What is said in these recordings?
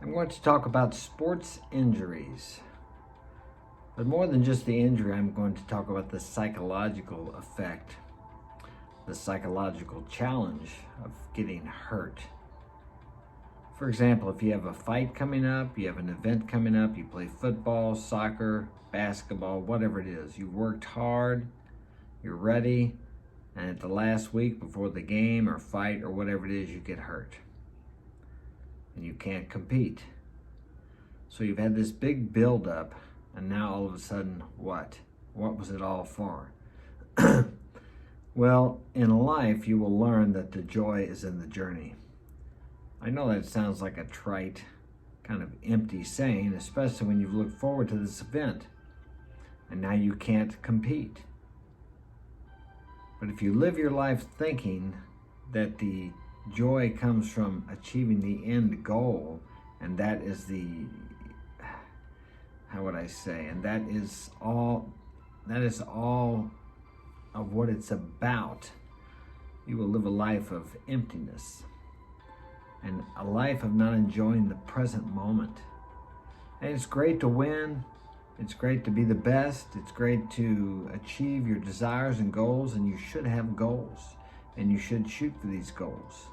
I'm going to talk about sports injuries. But more than just the injury, I'm going to talk about the psychological effect, the psychological challenge of getting hurt. For example, if you have a fight coming up, you have an event coming up, you play football, soccer, basketball, whatever it is, you worked hard, you're ready, and at the last week before the game or fight or whatever it is, you get hurt. And you can't compete. So you've had this big buildup, and now all of a sudden, what? What was it all for? Well, in life, you will learn that the joy is in the journey. I know that sounds like a trite, kind of empty saying, especially when you've looked forward to this event, and now you can't compete. But if you live your life thinking that the joy comes from achieving the end goal, and that is and that is all of what it's about, you will live a life of emptiness and a life of not enjoying the present moment. And it's great to win, it's great to be the best, it's great to achieve your desires and goals, and you should have goals, and you should shoot for these goals.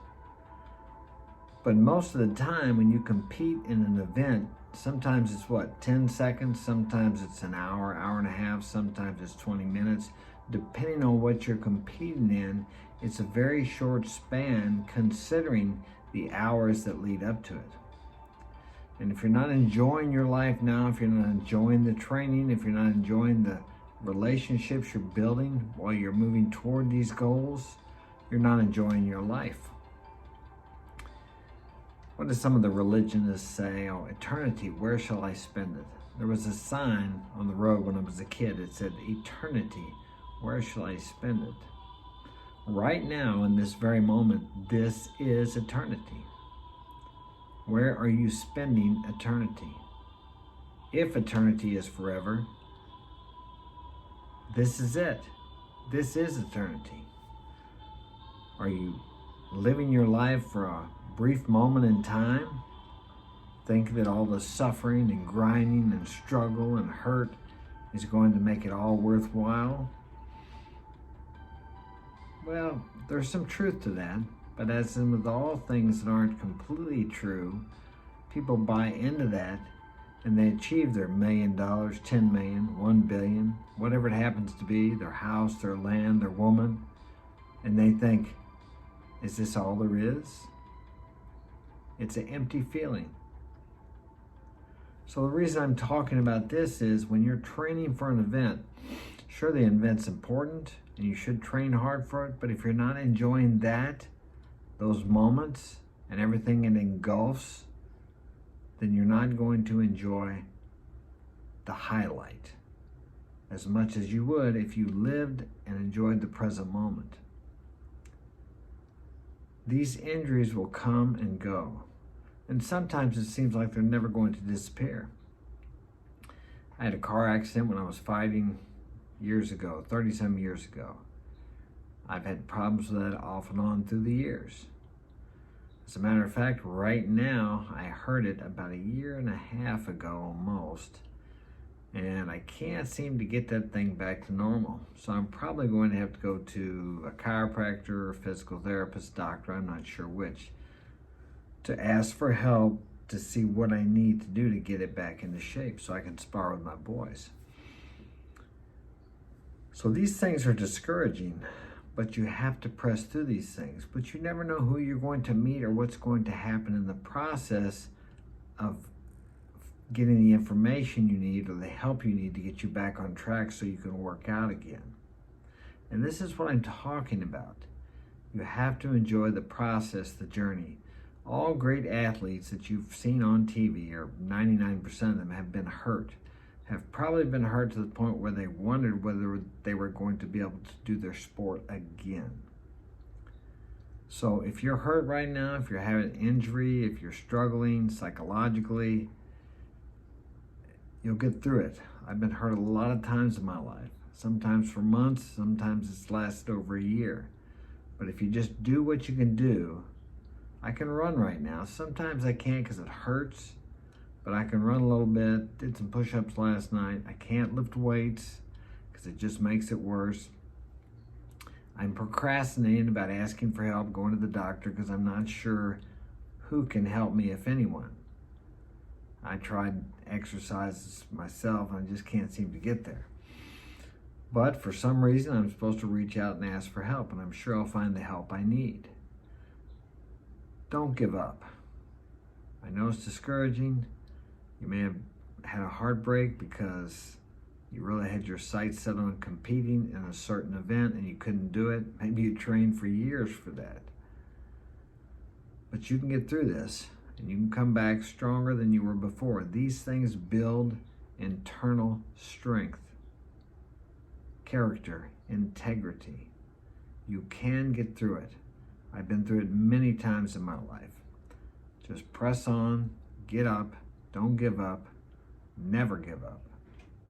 But most of the time when you compete in an event, sometimes it's 10 seconds, sometimes it's an hour, hour and a half, sometimes it's 20 minutes. Depending on what you're competing in, it's a very short span considering the hours that lead up to it. And if you're not enjoying your life now, if you're not enjoying the training, if you're not enjoying the relationships you're building while you're moving toward these goals, you're not enjoying your life. What do some of the religionists say? Oh, eternity, where shall I spend it? There was a sign on the road when I was a kid. It said, eternity, where shall I spend it? Right now, in this very moment, this is eternity. Where are you spending eternity? If eternity is forever, this is it. This is eternity. Are you living your life for a brief moment in time? Think that all the suffering and grinding and struggle and hurt is going to make it all worthwhile? Well, there's some truth to that, but as in with all things that aren't completely true, people buy into that and they achieve their $1 million, 10 million, 1 billion, whatever it happens to be, their house, their land, their woman, and they think, is this all there is? It's an empty feeling. So the reason I'm talking about this is when you're training for an event, sure, the event's important and you should train hard for it, but if you're not enjoying those moments and everything it engulfs, then you're not going to enjoy the highlight as much as you would if you lived and enjoyed the present moment. These injuries will come and go, and sometimes it seems like they're never going to disappear. I had a car accident when I was fighting years ago, 30-some years ago. I've had problems with that off and on through the years. As a matter of fact, right now, I heard it about 1.5 years ago almost, and I can't seem to get that thing back to normal. So I'm probably going to have to go to a chiropractor, physical therapist, doctor, I'm not sure which, to ask for help to see what I need to do to get it back into shape so I can spar with my boys. So these things are discouraging, but you have to press through these things. But you never know who you're going to meet or what's going to happen in the process of getting the information you need or the help you need to get you back on track so you can work out again. And this is what I'm talking about. You have to enjoy the process, the journey. All great athletes that you've seen on TV, or 99% of them, have been hurt. Have probably been hurt to the point where they wondered whether they were going to be able to do their sport again. So if you're hurt right now, if you're having an injury, if you're struggling psychologically, you'll get through it. I've been hurt a lot of times in my life, sometimes for months, sometimes it's lasted over a year. But if you just do what you can do, I can run right now. Sometimes I can't because it hurts, but I can run a little bit. Did some push-ups last night. I can't lift weights because it just makes it worse. I'm procrastinating about asking for help, going to the doctor, because I'm not sure who can help me, if anyone. I tried exercises myself and I just can't seem to get there. But for some reason, I'm supposed to reach out and ask for help, and I'm sure I'll find the help I need. Don't give up. I know it's discouraging. You may have had a heartbreak because you really had your sights set on competing in a certain event and you couldn't do it. Maybe you trained for years for that. But you can get through this, and you can come back stronger than you were before. These things build internal strength, character, integrity. You can get through it. I've been through it many times in my life. Just press on, get up, don't give up, never give up.